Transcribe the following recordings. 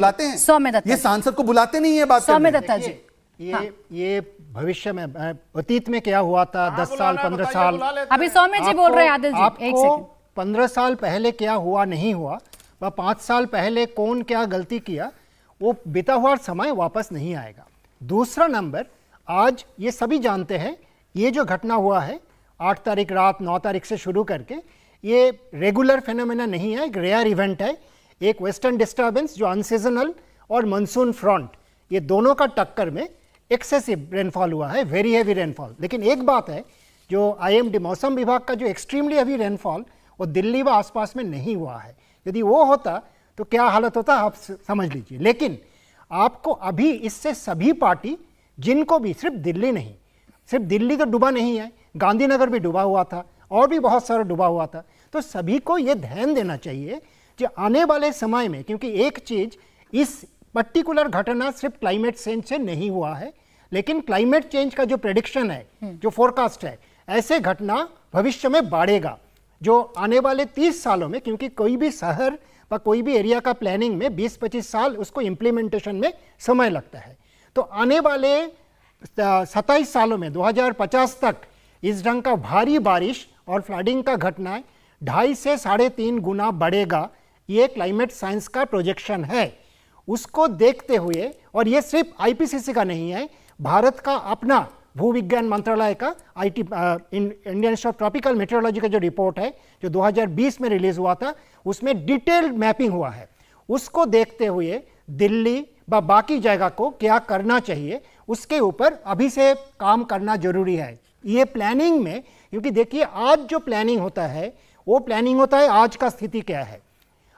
बुलाते हैं? सौम्य दत्ता, ये सांसद को बुलाते नहीं है बात सौम्य दत्ता जी। ये भविष्य में, अतीत में क्या हुआ था, 10 साल 15 साल, अभी सौम्य जी बोल रहे हैं, आदिल जी एक सेकंड। 15 साल पहले क्या हुआ नहीं हुआ, व 5 साल पहले कौन क्या गलती किया, वो बीता हुआ समय वापस नहीं आएगा। दूसरा नंबर, आज ये सभी जानते हैं ये जो घटना हुआ है 8 तारीख रात 9 तारीख से शुरू करके, ये रेगुलर फिनोमेना नहीं है, एक रेयर इवेंट है। एक वेस्टर्न डिस्टर्बेंस जो अनसीजनल और मानसून फ्रंट, ये दोनों का टक्कर में एक्सेसिव रेनफॉल हुआ है, वेरी हैवी रेनफॉल। लेकिन एक बात है, जो आईएमडी मौसम विभाग का जो एक्सट्रीमली हैवी रेनफॉल वो दिल्ली व आसपास में नहीं हुआ है। यदि वो होता तो क्या हालत होता आप समझ लीजिए। लेकिन आपको अभी इससे सभी पार्टी, जिनको भी, सिर्फ दिल्ली नहीं, सिर्फ दिल्ली तो डूबा नहीं है, गांधीनगर भी डूबा हुआ था और भी बहुत सारा डूबा हुआ था, तो सभी को ये ध्यान देना चाहिए कि आने वाले समय में, क्योंकि एक चीज, इस पर्टिकुलर घटना सिर्फ क्लाइमेट चेंज से नहीं हुआ है, लेकिन क्लाइमेट चेंज का जो प्रेडिक्शन है, जो फोरकास्ट है, ऐसे घटना भविष्य में बढ़ेगा जो आने वाले 30 सालों में, क्योंकि कोई भी शहर या कोई भी एरिया का प्लानिंग में 20-25 साल उसको इम्प्लीमेंटेशन में समय लगता है। तो आने वाले 27 सालों में 2050 तक इस ढंग का भारी बारिश और फ्लडिंग का घटनाएं 2.5 से 3.5 गुना बढ़ेगा। ये क्लाइमेट साइंस का प्रोजेक्शन है। उसको देखते हुए, और ये सिर्फ आईपीसीसी का नहीं है, भारत का अपना भूविज्ञान मंत्रालय का Indian institute of tropical metrology का जो रिपोर्ट है जो 2020 में रिलीज हुआ था, उसमें डिटेल्ड मैपिंग हुआ है। उसको देखते हुए दिल्ली व बाकी जगह को क्या करना चाहिए, उसके ऊपर अभी से काम करना जरूरी है। ये प्लानिंग में, क्योंकि देखिए आज जो प्लानिंग होता है वो प्लानिंग होता है आज का स्थिति क्या है।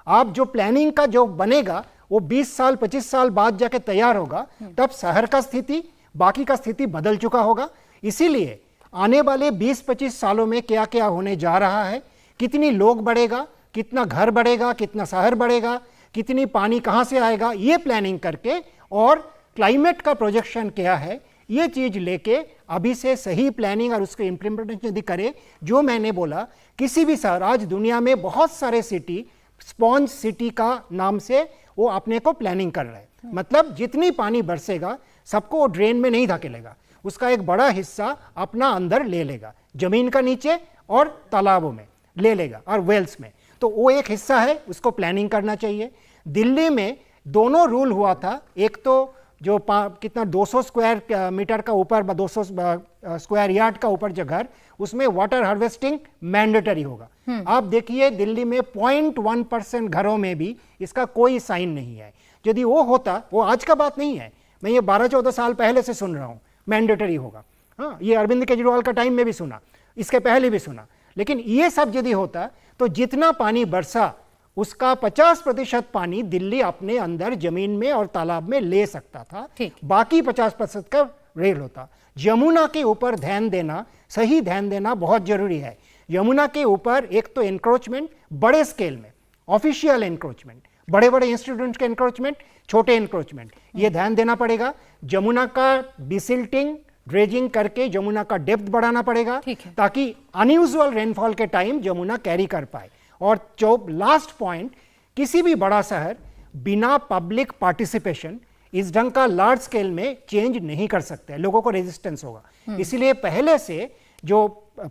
आप जो प्लानिंग का जो बनेगा वो 20 साल 25 साल बाद जाके तैयार होगा, तब शहर का स्थिति, बाकी का स्थिति बदल चुका होगा। इसीलिए आने वाले 20-25 सालों में क्या क्या होने जा रहा है, कितनी लोग बढ़ेगा, कितना घर बढ़ेगा, कितना शहर बढ़ेगा, कितनी पानी कहाँ से आएगा, ये प्लानिंग करके, और क्लाइमेट का प्रोजेक्शन क्या है, ये चीज लेके अभी से सही प्लानिंग और उसके इम्प्लीमेंटेशन यदि करे, जो मैंने बोला, किसी भी शहर, आज दुनिया में बहुत सारे सिटी स्पॉन्ज सिटी का नाम से वो अपने को प्लानिंग कर रहे हैं। मतलब जितनी पानी बरसेगा सबको वो ड्रेन में नहीं धकेलेगा, उसका एक बड़ा हिस्सा अपना अंदर ले लेगा, जमीन का नीचे और तालाबों में ले लेगा और वेल्स में। तो वो एक हिस्सा है, उसको प्लानिंग करना चाहिए। दिल्ली में दोनों रूल हुआ था, एक तो जो कितना 200 स्क्वायर मीटर का ऊपर, 200 स्क्वायर यार्ड का ऊपर जो घर, उसमें वाटर हार्वेस्टिंग मैंडेटरी होगा। आप देखिए दिल्ली में 0.1% घरों में भी इसका कोई साइन नहीं है। यदि वो होता, वो आज का बात नहीं है, मैं ये 12-14 साल पहले से सुन रहा हूँ मैंडेटरी होगा। हाँ, ये अरविंद केजरीवाल का टाइम में भी सुना, इसके पहले भी सुना। लेकिन ये सब यदि होता तो जितना पानी बरसा उसका 50% पानी दिल्ली अपने अंदर जमीन में और तालाब में ले सकता था, बाकी 50% का रेल होता। यमुना के ऊपर ध्यान देना, सही ध्यान देना बहुत जरूरी है। यमुना के ऊपर एक तो एनक्रोचमेंट बड़े स्केल में, ऑफिशियल एनक्रोचमेंट, बड़े बड़े इंस्टीट्यूट के एनक्रोचमेंट, छोटे एनक्रोचमेंट, ये ध्यान देना पड़ेगा। यमुना का डिसिल्टिंग, ड्रेजिंग करके यमुना का डेप्थ बढ़ाना पड़ेगा, ताकि अनयूजुअल रेनफॉल के टाइम यमुना कैरी कर पाए। और जो लास्ट पॉइंट, किसी भी बड़ा शहर बिना पब्लिक पार्टिसिपेशन इस ढंग का लार्ज स्केल में चेंज नहीं कर सकते, लोगों को रेजिस्टेंस होगा। इसीलिए पहले से जो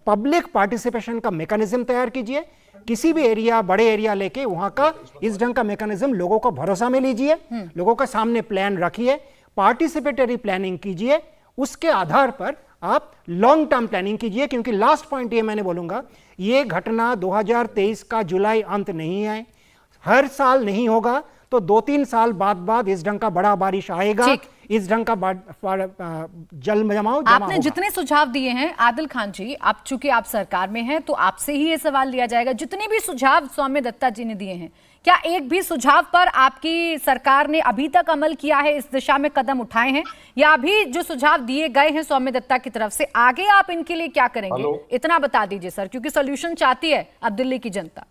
पब्लिक पार्टिसिपेशन का मैकेनिज्म तैयार कीजिए, किसी भी एरिया, बड़े एरिया लेके वहां का इस ढंग का मैकेनिज्म लोगों को भरोसा में लीजिए, लोगों के सामने प्लान रखिए, पार्टिसिपेटरी प्लानिंग कीजिए, उसके आधार पर आप लॉन्ग टर्म प्लानिंग कीजिए। क्योंकि लास्ट पॉइंट ये मैंने बोलूंगा, ये घटना 2023 का जुलाई अंत नहीं है, हर साल नहीं होगा तो 2-3 साल बाद इस ढंग का बड़ा बारिश आएगा, इस ढंग का जल जमाव आपने जितने सुझाव दिए हैं आदिल खान जी, आप चूंकि आप सरकार में हैं तो आपसे ही ये सवाल लिया जाएगा, जितने भी सुझाव सौम्य दत्ता जी ने दिए हैं, क्या एक भी सुझाव पर आपकी सरकार ने अभी तक अमल किया है, इस दिशा में कदम उठाए हैं, या अभी जो सुझाव दिए गए हैं सौम्य दत्ता की तरफ से, आगे आप इनके लिए क्या करेंगे? इतना बता दीजिए सर, क्योंकि सॉल्यूशन चाहती है अब दिल्ली की जनता।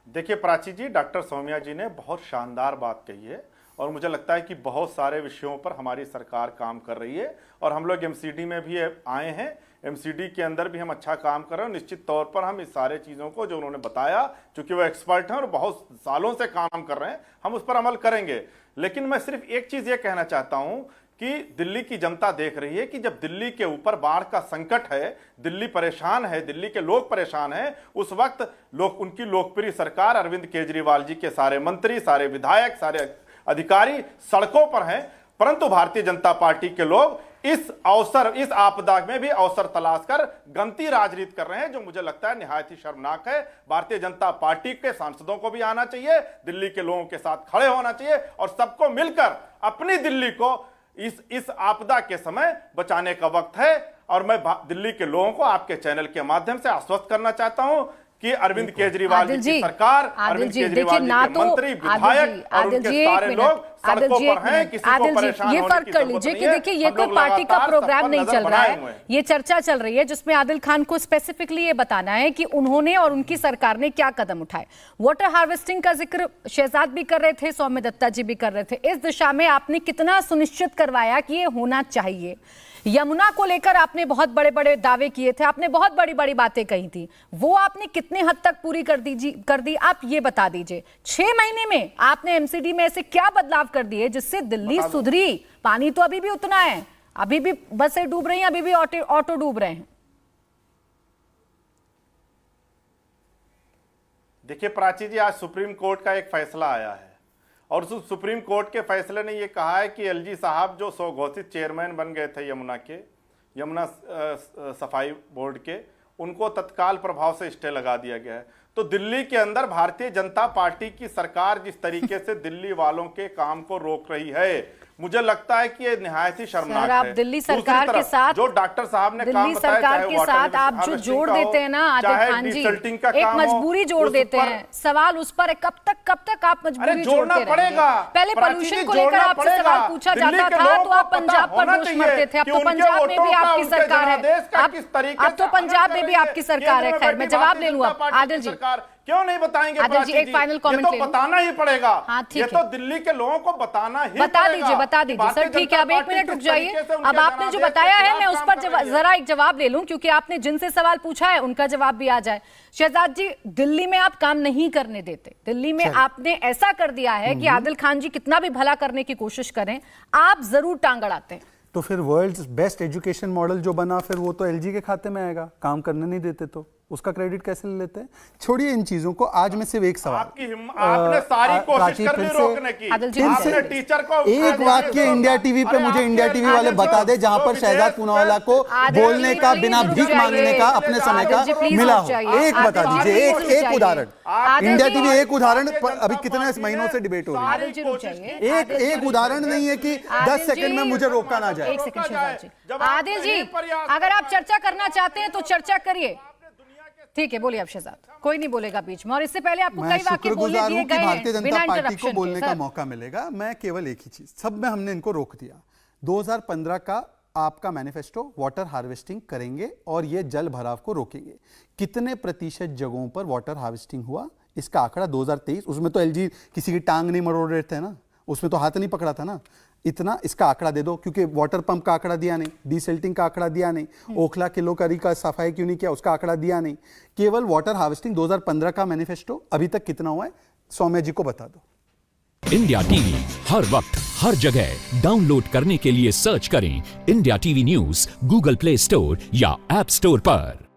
देखिए प्राची जी, डॉक्टर सौम्या जी ने बहुत शानदार बात कही है और मुझे लगता है कि बहुत सारे विषयों पर हमारी सरकार काम कर रही है और हम लोग एमसीडी में भी आए हैं। एमसीडी के अंदर भी हम अच्छा काम कर रहे हैं। निश्चित तौर पर हम इस सारे चीज़ों को जो उन्होंने बताया, चूंकि वो एक्सपर्ट हैं और बहुत सालों से काम कर रहे हैं, हम उस पर अमल करेंगे। लेकिन मैं सिर्फ एक चीज़ ये कहना चाहता हूं कि दिल्ली की जनता देख रही है कि जब दिल्ली के ऊपर बाढ़ का संकट है, दिल्ली परेशान है, दिल्ली के लोग परेशान हैं, उस वक्त लोग, उनकी लोकप्रिय सरकार अरविंद केजरीवाल जी के सारे मंत्री, सारे विधायक, सारे अधिकारी सड़कों पर हैं, परंतु भारतीय जनता पार्टी के लोग इस अवसर, इस आपदा में भी अवसर तलाश कर गंती राजनीति कर रहे हैं, जो मुझे लगता है निहायत ही शर्मनाक है। भारतीय जनता पार्टी के सांसदों को भी आना चाहिए, दिल्ली के लोगों के साथ खड़े होना चाहिए और सबको मिलकर अपनी दिल्ली को इस आपदा के समय बचाने का वक्त है। और मैं दिल्ली के लोगों को आपके चैनल के माध्यम से आश्वस्त करना चाहता हूं कि अरविंद केजरीवाल जी की सरकार, अरविंद केजरीवाल जी के मंत्री, विधायक और उनके सारे लोग सड़कों पर हैं, किसी को परेशान ये होने फर्क की कर जरूरत लीजिए नहीं कि है। देखिए ये हम तो लोग पार्टी का लगातार प्रोग्राम सब पर नहीं नजर चल रहा बनाए हुए है, हैं। ये चर्चा चल रही है जिसमें आदिल खान को स्पेसिफिकली ये बताना है कि उन्होंने और उनकी सरकार ने क्या कदम उठाए। वाटर हार्वेस्टिंग का जिक्र शहजाद भी कर रहे थे, सौम्य दत्ता जी भी कर रहे थे। इस दिशा में आपने कितना सुनिश्चित करवाया कि ये होना चाहिए? यमुना को लेकर आपने बहुत बड़े बड़े दावे किए थे, आपने बहुत बड़ी बड़ी बातें कही थी, वो आपने कितने हद तक पूरी कर दी आप ये बता दीजिए। 6 महीने में आपने एमसीडी में ऐसे क्या बदलाव कर दिए जिससे दिल्ली सुधरी? पानी तो अभी भी उतना है, अभी भी बसें डूब रही हैं, अभी भी ऑटो डूब रहे हैं। देखिए प्राची जी, आज सुप्रीम कोर्ट का एक फैसला आया है और उस सुप्रीम कोर्ट के फैसले ने यह कहा है कि एलजी साहब जो स्वघोषित चेयरमैन बन गए थे यमुना सफाई बोर्ड के, उनको तत्काल प्रभाव से स्टे लगा दिया गया है। तो दिल्ली के अंदर भारतीय जनता पार्टी की सरकार जिस तरीके से दिल्ली वालों के काम को रोक रही है, मुझे लगता है कि ये निहायत ही शर्मनाक है। आप दिल्ली सरकार के साथ, जो डॉक्टर साहब ने काम दिल्ली बताया, सरकार के साथ आप जो जोड़ देते हैं ना आदिल खान जी, एक मजबूरी जोड़ देते हैं। सवाल उस पर है, कब तक आप मजबूरी जोड़ना जोड़ते पड़ेगा। पहले पोल्यूशन को लेकर आपसे सवाल पूछा जाता था तो आप पंजाब पर दोष मरते थे, अब तो पंजाब में भी आपकी सरकार है, अब तो पंजाब में भी आपकी सरकार है। खैर मैं जवाब ले लूं अब आदिल जी, क्यों नहीं बताएंगे? आदिल जी एक फाइनल कमेंट ये तो बताना ही पड़ेगा। हाँ, ये तो दिल्ली के लोगों को बताना ही बता दीजिए सर, ठीक है। अब 1 मिनट रुक जाइए। अब आपने जो बताया है मैं उस पर जरा एक जवाब ले लूं, क्योंकि आपने जिनसे सवाल पूछा है उनका जवाब भी आ जाए। शहजाद जी, दिल्ली में आप काम नहीं करने देते, दिल्ली में आपने ऐसा कर दिया है कि आदिल खान जी कितना भी भला करने की कोशिश करें, आप जरूर टांग अड़ाते हैं। तो फिर वर्ल्ड्स बेस्ट एजुकेशन मॉडल जो बना, फिर वो तो एलजी के खाते में आएगा। काम करने नहीं देते तो उसका क्रेडिट कैसे ले लेते हैं? छोड़िए इन चीजों को। आज में सिर्फ एक सवाल, आपने सारी कोशिश कर ली रोकने की, आपने टीचर को एक वाक्य इंडिया टीवी पे मुझे इंडिया टीवी वाले बता दे जहां पर शहजाद पूनावाला को बोलने का, बिना भीख मांगने का, अपने समय का मिला हो। एक बता दीजिए, एक उदाहरण। इंडिया टीवी एक उदाहरण, अभी कितने महीनों से डिबेट हो रही है, एक उदाहरण नहीं है कि 10 सेकंड में मुझे रोका ना जाए। एक सेकंड शहजाद जी। आदिल जी, अगर आप चर्चा करना चाहते हैं तो चर्चा करिए, ठीक है, बोलिए आप शहजाद, कोई नहीं बोलेगा बीच में। और इससे पहले आपको कई वाक्य बोलने दिए गए हैं, भारतीय जनता बिना पार्टी को इंटरप्शन बोलने के। का मौका मिलेगा। मैं केवल एक ही चीज, सब में हमने इनको रोक दिया। 2015 का आपका मैनिफेस्टो, वाटर हार्वेस्टिंग करेंगे और ये जल भराव को रोकेंगे। कितने प्रतिशत जगहों पर वाटर हार्वेस्टिंग हुआ, इसका आंकड़ा 2023, उसमें तो एलजी किसी की टांग नहीं मरोड़ रहे थे ना, उसमें तो हाथ नहीं पकड़ा था ना। इतना इसका आंकड़ा दे दो, क्योंकि वाटर पंप का आंकड़ा दिया नहीं, डीसेल्टिंग का आंकड़ा दिया नहीं, ओखला किलोकारी का सफाई क्यों नहीं किया, उसका आंकड़ा दिया नहीं। केवल वाटर हार्वेस्टिंग 2015 का मैनिफेस्टो अभी तक कितना हुआ है, सौम्या जी को बता दो। इंडिया टीवी हर वक्त हर जगह डाउनलोड करने के लिए सर्च करें India TV news Google play store या ऐप स्टोर पर।